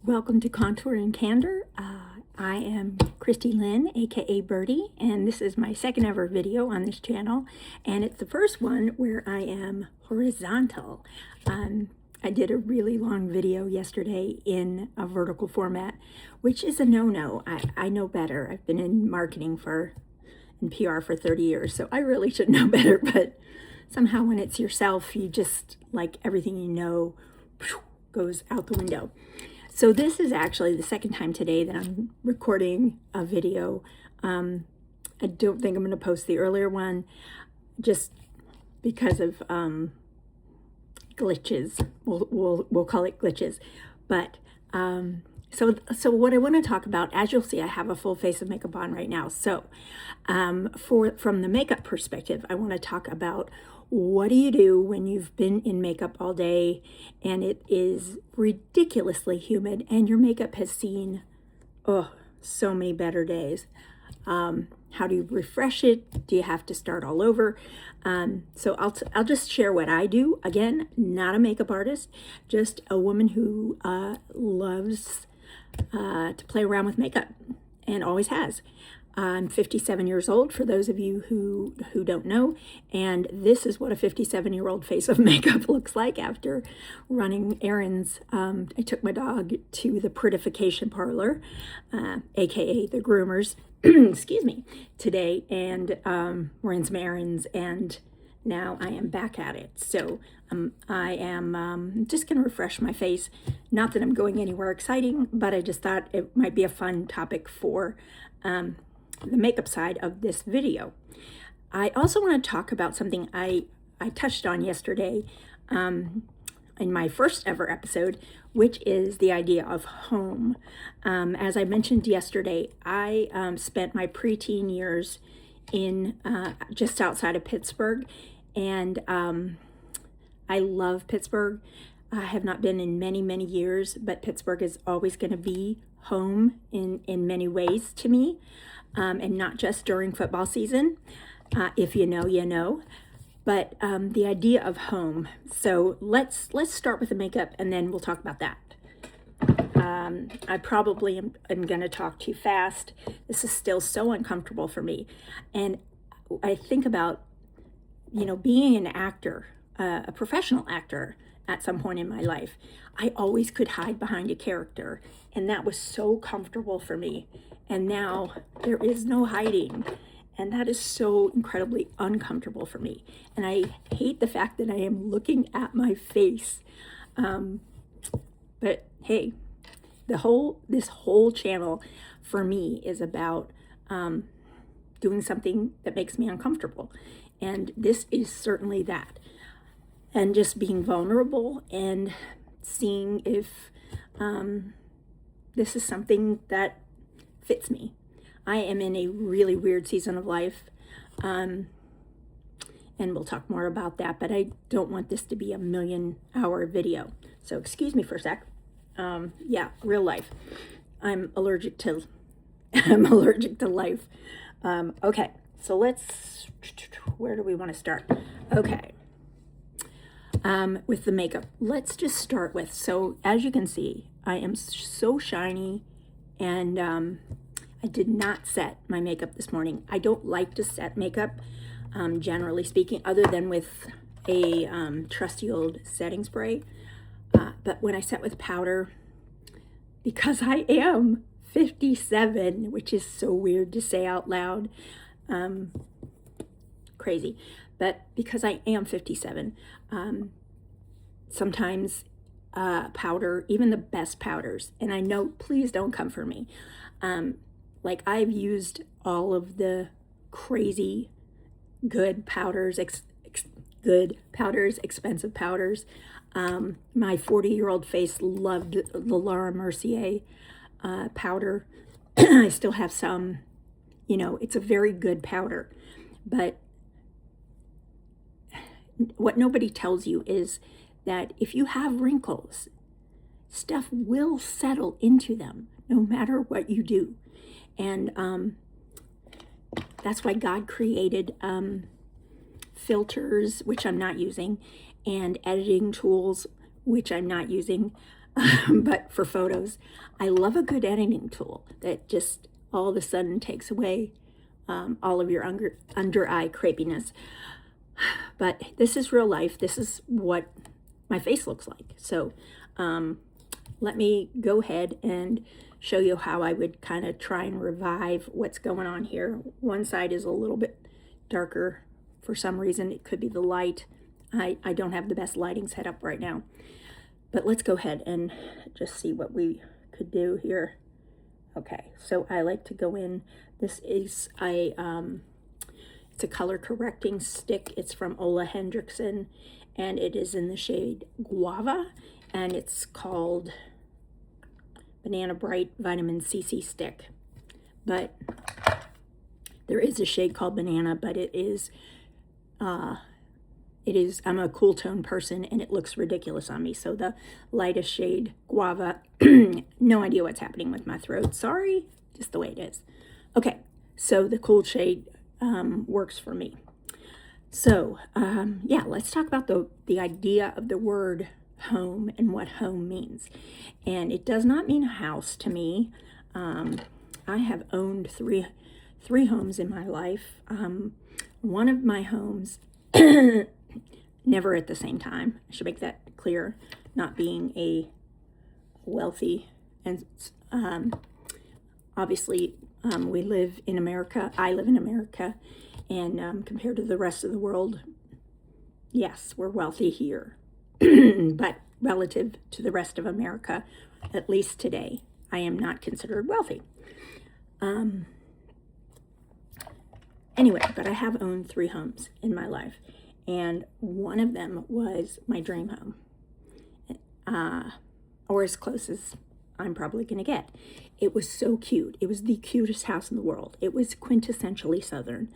Welcome to Contour and Candor. I am Christy Lynn, aka Birdie, and this is my second ever video on this channel, and it's the first one where I am horizontal. I did a really long video yesterday in a vertical format, which is a no-no. I know better. I've been in marketing and PR for 30 years, so I really should know better, but somehow when it's yourself, you just, like, everything you know goes out the window. So this is actually the second time today that I'm recording a video. I don't think I'm going to post the earlier one just because of glitches. We'll call it glitches. But so what I want to talk about, as you'll see, I have a full face of makeup on right now. So from the makeup perspective, I want to talk about what do you do when you've been in makeup all day and it is ridiculously humid and your makeup has seen, so many better days. How do you refresh it? Do you have to start all over? So I'll just share what I do. Again, not a makeup artist, just a woman who loves to play around with makeup and always has. I'm 57 years old, for those of you who don't know, and this is what a 57-year-old face of makeup looks like after running errands. I took my dog to the prettification parlor, aka the groomers, excuse me, today, and ran some errands, and now I am back at it. So I am just going to refresh my face. Not that I'm going anywhere exciting, but I just thought it might be a fun topic for the makeup side of this video. I also want to talk about something I touched on yesterday in my first ever episode, which is the idea of home. As I mentioned yesterday, I spent my preteen years in just outside of Pittsburgh, and I love Pittsburgh. I have not been in many, many years, but Pittsburgh is always going to be home in many ways to me. And not just during football season. If you know, you know. But the idea of home. So let's start with the makeup, and then we'll talk about that. I probably am going to talk too fast. This is still so uncomfortable for me. And I think about, being an actor, a professional actor at some point in my life. I always could hide behind a character, and that was so comfortable for me. And now there is no hiding, and that is so incredibly uncomfortable for me. And I hate the fact that I am looking at my face. But hey, this whole channel for me is about doing something that makes me uncomfortable, and this is certainly that. And just being vulnerable and seeing if this is something that fits me. I am in a really weird season of life, and we'll talk more about that, but I don't want this to be a 1,000,000-hour video. So excuse me for a sec. Yeah, real life. I'm allergic to life. Okay, so where do we want to start? Okay. With the makeup, let's just start with, so as you can see, I am so shiny, and I did not set my makeup this morning. I don't like to set makeup, generally speaking, other than with a trusty old setting spray. But when I set with powder, because I am 57, which is so weird to say out loud, crazy, but because I am 57, sometimes powder, even the best powders, and I know, please don't come for me, like I've used all of the crazy good powders, expensive powders. My 40-year-old face loved the Laura Mercier powder. I still have some, it's a very good powder, but what nobody tells you is that if you have wrinkles, stuff will settle into them no matter what you do. And that's why God created filters, which I'm not using, and editing tools, which I'm not using, but for photos, I love a good editing tool that just all of a sudden takes away all of your under eye crepiness. But this is real life. This is what my face looks like. So let me go ahead and show you how I would kind of try and revive what's going on here. One side is a little bit darker for some reason. It could be the light. I don't have the best lighting set up right now. But let's go ahead and just see what we could do here. Okay, so I like to go in. This is it's a color correcting stick. It's from Ole Hendrickson, and it is in the shade Guava, and it's called Banana Bright Vitamin CC Stick. But there is a shade called Banana, but it is, I'm a cool tone person, and it looks ridiculous on me. So the lightest shade, Guava, no idea what's happening with my throat. Sorry, just the way it is. Okay, so the cool shade works for me. So yeah, let's talk about the idea of the word home and what home means. And it does not mean a house to me. I have owned three homes in my life. One of my homes, never at the same time. I should make that clear. Not being a wealthy and obviously we live in America. I live in America, and compared to the rest of the world, yes, we're wealthy here. But relative to the rest of America, at least today, I am not considered wealthy. Anyway, but I have owned 3 homes in my life, and one of them was my dream home, or as close as I'm probably going to get. It was so cute. It was the cutest house in the world. It was quintessentially Southern.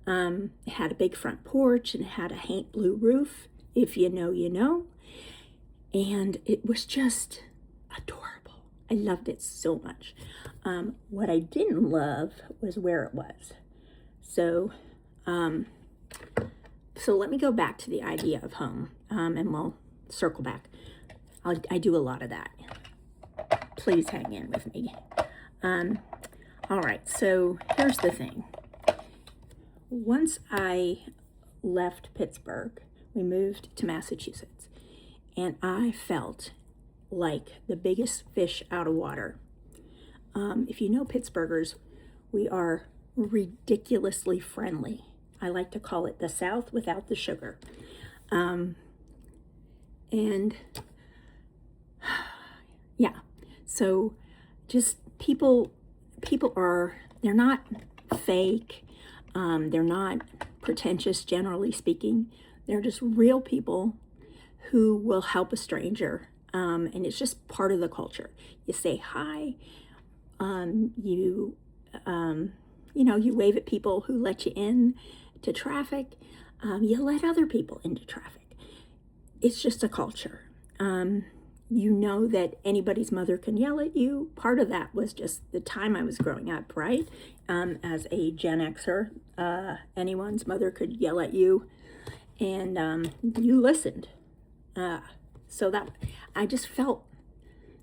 It had a big front porch, and it had a haint blue roof. If you know, you know. And it was just adorable. I loved it so much. What I didn't love was where it was. So let me go back to the idea of home, and we'll circle back. I do a lot of that. Please hang in with me. All right, so here's the thing. Once I left Pittsburgh, we moved to Massachusetts, and I felt like the biggest fish out of water. If you know Pittsburghers, we are ridiculously friendly. I like to call it the South without the sugar. And yeah, so just people they're not fake. They're not pretentious, generally speaking. They're just real people who will help a stranger. And it's just part of the culture. You say hi. You wave at people who let you in to traffic. You let other people into traffic. It's just a culture. You know that anybody's mother can yell at you. Part of that was just the time I was growing up, right? As a Gen Xer, anyone's mother could yell at you, and you listened. So that I just felt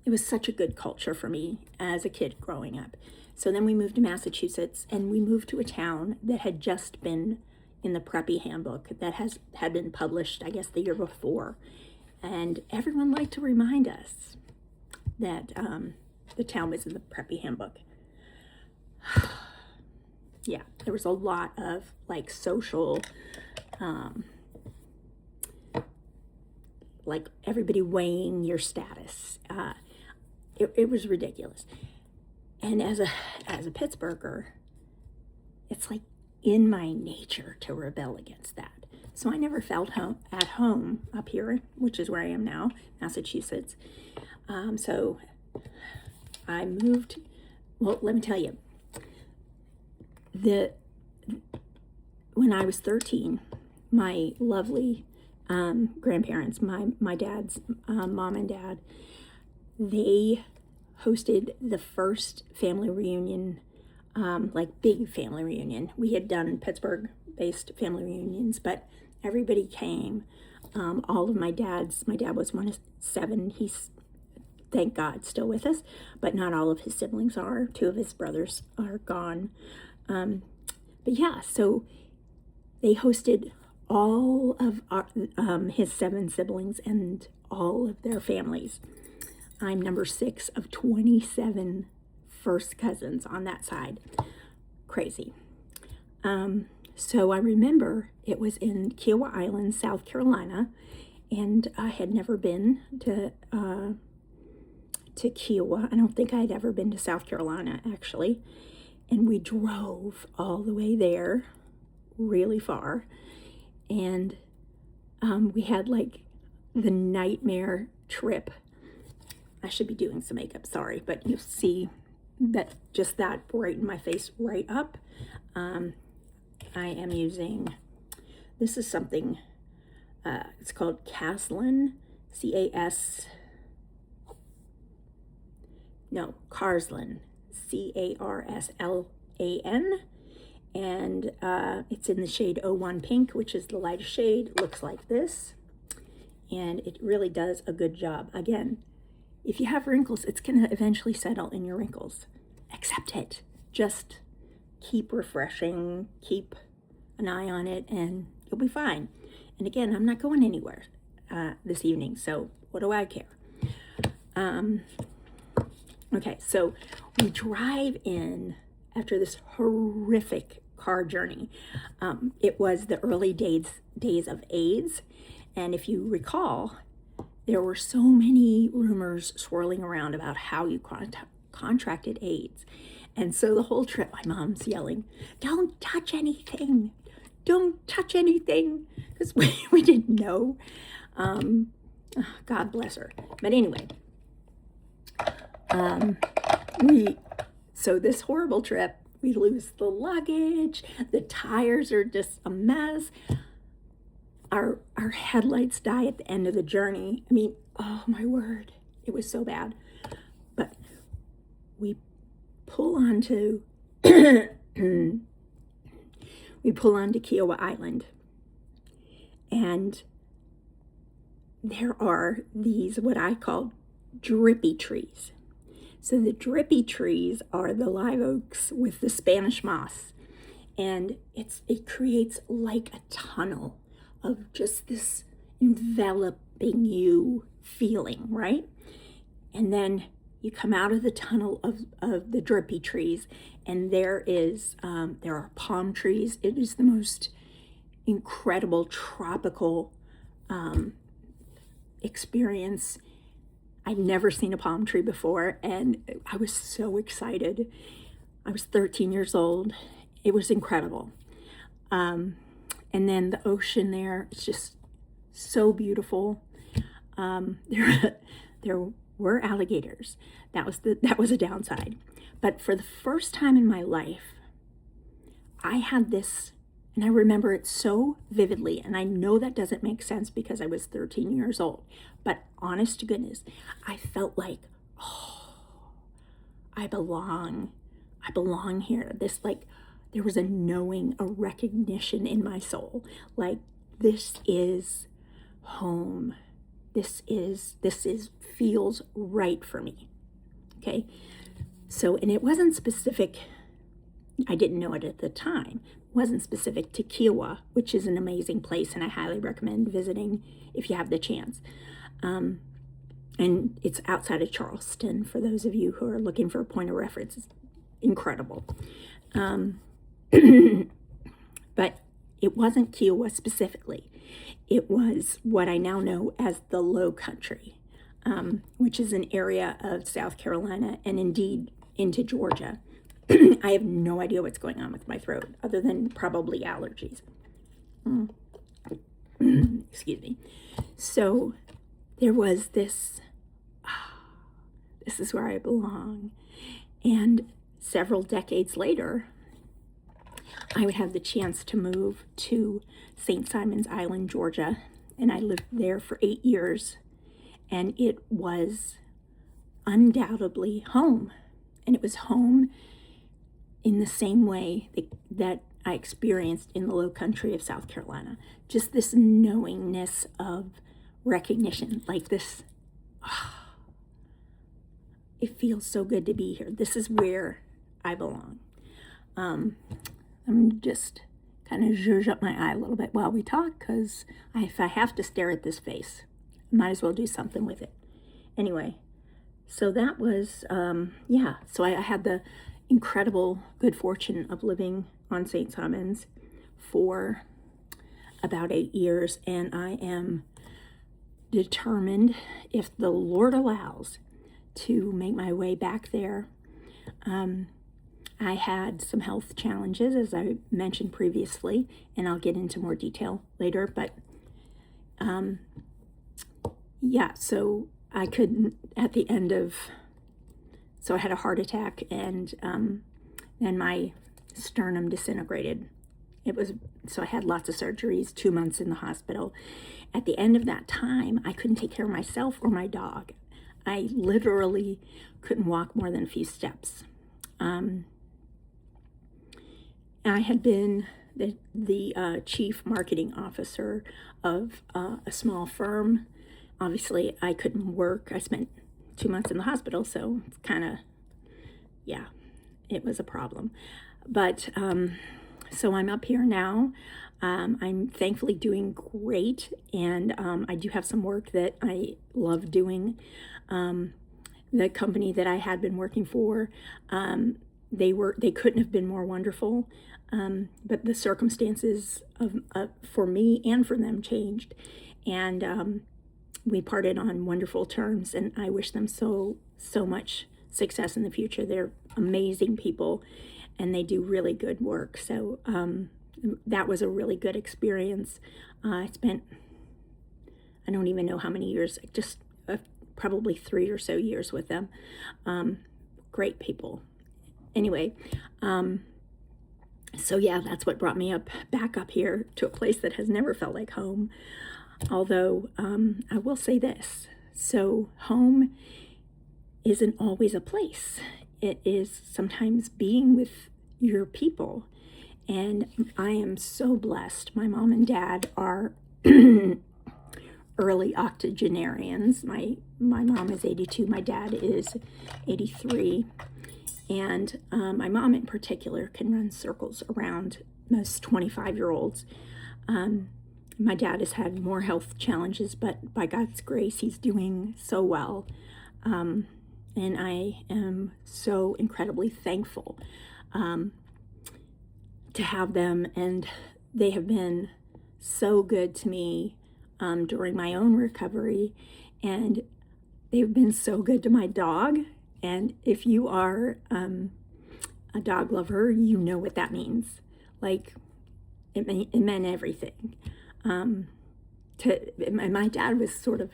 it was such a good culture for me as a kid growing up. So then we moved to Massachusetts, and we moved to a town that had just been in the Preppy Handbook that had been published, I guess, the year before. And everyone liked to remind us that the town was in the Preppy Handbook. Yeah, there was a lot of like social, like everybody weighing your status. It was ridiculous. And as a Pittsburgher, it's like in my nature to rebel against that. So I never felt at home up here, which is where I am now, Massachusetts. So I moved. Well, let me tell you, when I was 13, my lovely grandparents, my dad's mom and dad, they hosted the first family reunion, like big family reunion. We had done Pittsburgh-based family reunions, but everybody came. All of my dad was one of 7. He's thank God, still with us, but not all of his siblings are. 2 of his brothers are gone. But yeah, so they hosted all of his 7 siblings and all of their families. I'm number 6 of 27 first cousins on that side. Crazy. So I remember it was in Kiowa Island, South Carolina, and I had never been to Kiowa. I don't think I'd ever been to South Carolina, actually. And we drove all the way there, really far. And we had like the nightmare trip. I should be doing some makeup, sorry, but you see that just that brightened my face right up. I am using, this is something, it's called Carslan, Carslan, Carslan, and it's in the shade 01 Pink, which is the lightest shade. It looks like this, and it really does a good job. Again, if you have wrinkles, it's going to eventually settle in your wrinkles. Accept it. Just keep refreshing, keep an eye on it, and you'll be fine. And again, I'm not going anywhere this evening, so what do I care? Okay, so we drive in after this horrific car journey. It was the early days of AIDS, and if you recall, there were so many rumors swirling around about how you contracted AIDS. And so the whole trip, my mom's yelling, "Don't touch anything. Don't touch anything," because we didn't know. God bless her. But anyway, so this horrible trip, we lose the luggage, the tires are just a mess. Our headlights die at the end of the journey. I mean, oh my word, it was so bad. But we pull onto Kiowa Island, and there are these what I call drippy trees. So the drippy trees are the live oaks with the Spanish moss, and it creates like a tunnel of just this enveloping you feeling, right? And then you come out of the tunnel of the drippy trees, and there are palm trees. It is the most incredible tropical experience. I'd never seen a palm tree before, and I was so excited. I was 13 years old. It was incredible. And then the ocean there, it's just so beautiful. There were alligators. That was a downside. But for the first time in my life, I had this, and I remember it so vividly, and I know that doesn't make sense because I was 13 years old, but honest to goodness, I felt like, oh, I belong here. There was a knowing, a recognition in my soul, like this is home. This feels right for me. Okay. So, and it wasn't specific. I didn't know it at the time. It wasn't specific to Kiowa, which is an amazing place, and I highly recommend visiting if you have the chance. And it's outside of Charleston for those of you who are looking for a point of reference. It's incredible. But it wasn't Kiowa specifically. It was what I now know as the Low Country, which is an area of South Carolina and indeed into Georgia. I have no idea what's going on with my throat other than probably allergies. Excuse me. So there was this is where I belong. And several decades later, I would have the chance to move to St. Simon's Island, Georgia, and I lived there for 8 years, and it was undoubtedly home. And it was home in the same way that I experienced in the Low Country of South Carolina. Just this knowingness of recognition, like this, it feels so good to be here. This is where I belong. I'm just kind of zhuzh up my eye a little bit while we talk, because if I have to stare at this face, I might as well do something with it. Anyway, so that was, yeah, so I had the incredible good fortune of living on St. Simons for about 8 years, and I am determined, if the Lord allows, to make my way back there. I had some health challenges, as I mentioned previously, and I'll get into more detail later, but yeah, so I couldn't, at the end of, so I had a heart attack, and then my sternum disintegrated. So I had lots of surgeries, 2 months in the hospital. At the end of that time, I couldn't take care of myself or my dog. I literally couldn't walk more than a few steps. I had been the chief marketing officer of a small firm. Obviously, I couldn't work. I spent 2 months in the hospital, so it's kind of, yeah, it was a problem. But so I'm up here now. I'm thankfully doing great, and I do have some work that I love doing. The company that I had been working for, they couldn't have been more wonderful, but the circumstances for me and for them changed, and we parted on wonderful terms, and I wish them so much success in the future. They're amazing people, and they do really good work. So that was a really good experience. I spent, I don't even know how many years, just probably 3 or so years with them. Great people. Anyway, so yeah, that's what brought me back up here to a place that has never felt like home. Although I will say this, so home isn't always a place. It is sometimes being with your people. And I am so blessed. My mom and dad are early octogenarians. My mom is 82, my dad is 83. And my mom in particular can run circles around most 25-year-olds. My dad has had more health challenges, but by God's grace, he's doing so well. And I am so incredibly thankful to have them. And they have been so good to me during my own recovery. And they've been so good to my dog. And if you are a dog lover, you know what that means. Like, it meant everything. And my dad was sort of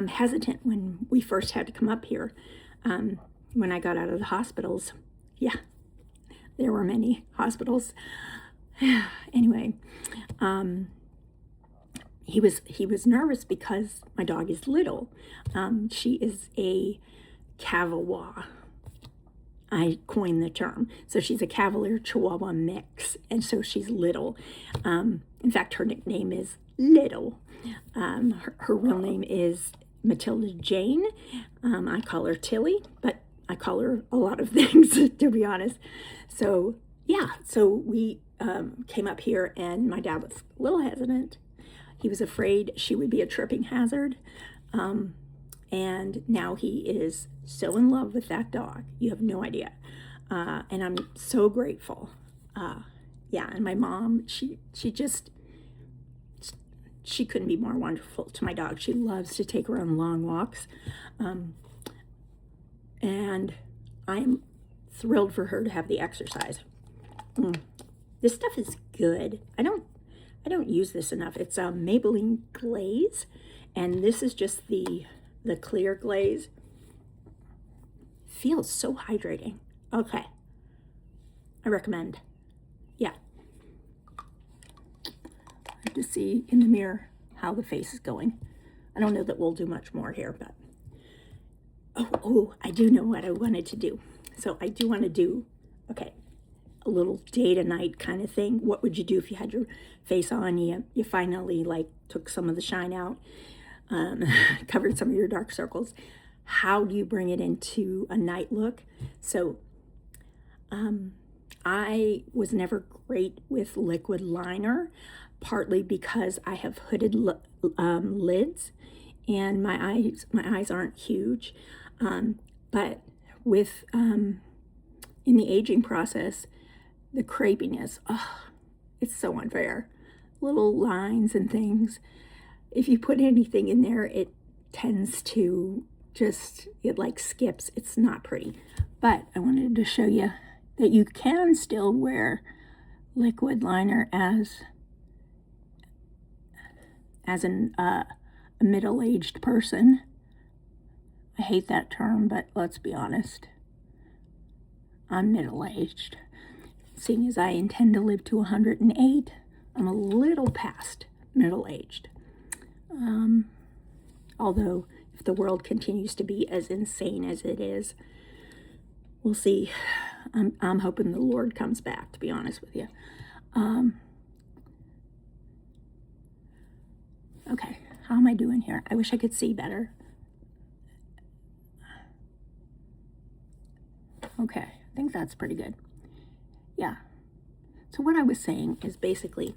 hesitant when we first had to come up here. When I got out of the hospitals, yeah, there were many hospitals. Anyway, he was nervous because my dog is little. She is a Cavalier. I coined the term. So she's a Cavalier Chihuahua mix, and so she's little. In fact, her nickname is Little. Her real name is Matilda Jane. I call her Tilly, but I call her a lot of things, to be honest. So yeah, so we came up here, and my dad was a little hesitant. He was afraid she would be a tripping hazard. And now he is so in love with that dog. You have no idea. And I'm so grateful. Yeah, and my mom, she couldn't be more wonderful to my dog. She loves to take her on long walks. And I'm thrilled for her to have the exercise. This stuff is good. I don't use this enough. It's a Maybelline glaze, and this is just the clear glaze. Feels so hydrating. Okay, I recommend. Yeah, I have to see in the mirror how the face is going. I don't know that we'll do much more here, but oh, I do know what I wanted to do. So I do want to do, okay, a little day to night kind of thing. What would you do if you had your face on? You finally like took some of the shine out, covered some of your dark circles. how do you bring it into a night look? So I was never great with liquid liner, partly because I have hooded lids and my eyes aren't huge. But with in the aging process, the crepiness, it's so unfair. Little lines and things. If you put anything in there, it tends to it like skips. It's not pretty. But I wanted to show you that you can still wear liquid liner as a middle-aged person. I hate that term, but let's be honest. I'm middle-aged. Seeing as I intend to live to 108, I'm a little past middle-aged. Although, if the world continues to be as insane as it is, we'll see. I'm hoping the Lord comes back, to be honest with you. Okay, how am I doing here? I wish I could see better. Okay, I think that's pretty good. Yeah. So what I was saying is basically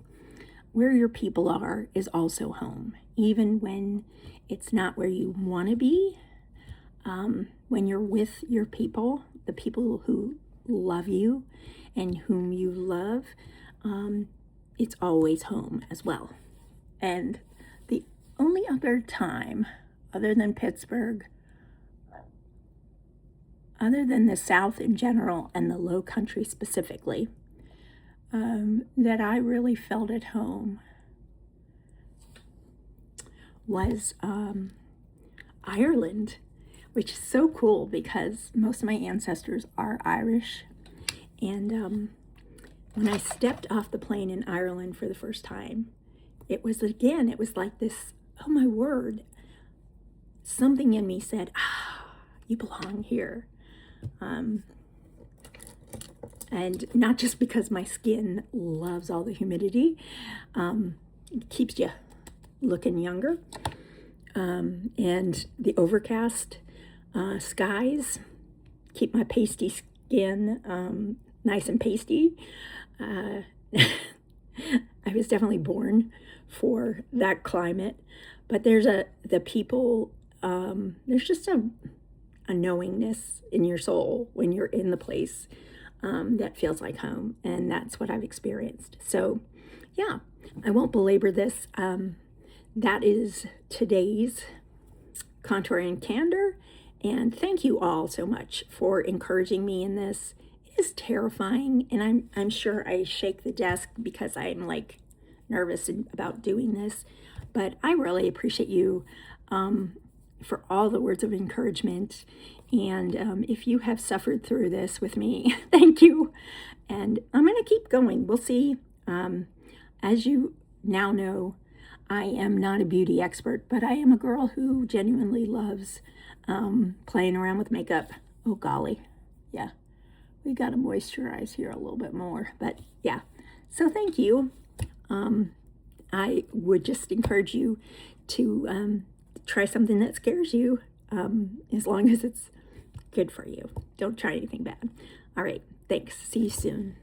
where your people are is also home, even when it's not where you want to be. When you're with your people, the people who love you and whom you love, it's always home as well. And the only other time, other than Pittsburgh, other than the South in general and the Low Country specifically, that I really felt at home was Ireland, which is so cool because most of my ancestors are Irish. And when I stepped off the plane in Ireland for the first time, it was like this, oh my word, something in me said, you belong here. And not just because my skin loves all the humidity, it keeps you looking younger, and the overcast skies keep my pasty skin nice and pasty. I was definitely born for that climate, but there's the people, there's just a knowingness in your soul when you're in the place that feels like home, and that's what I've experienced. So yeah, I won't belabor this. That is today's Contour and Candor, and thank you all so much for encouraging me in this. It is terrifying, and I'm sure I shake the desk because I'm like nervous about doing this, but I really appreciate you for all the words of encouragement. And if you have suffered through this with me, thank you. And I'm going to keep going. We'll see. As you now know, I am not a beauty expert, but I am a girl who genuinely loves playing around with makeup. Oh, golly. Yeah. We got to moisturize here a little bit more. But yeah. So thank you. I would just encourage you to try something that scares you, as long as it's good for you. Don't try anything bad. All right. Thanks. See you soon.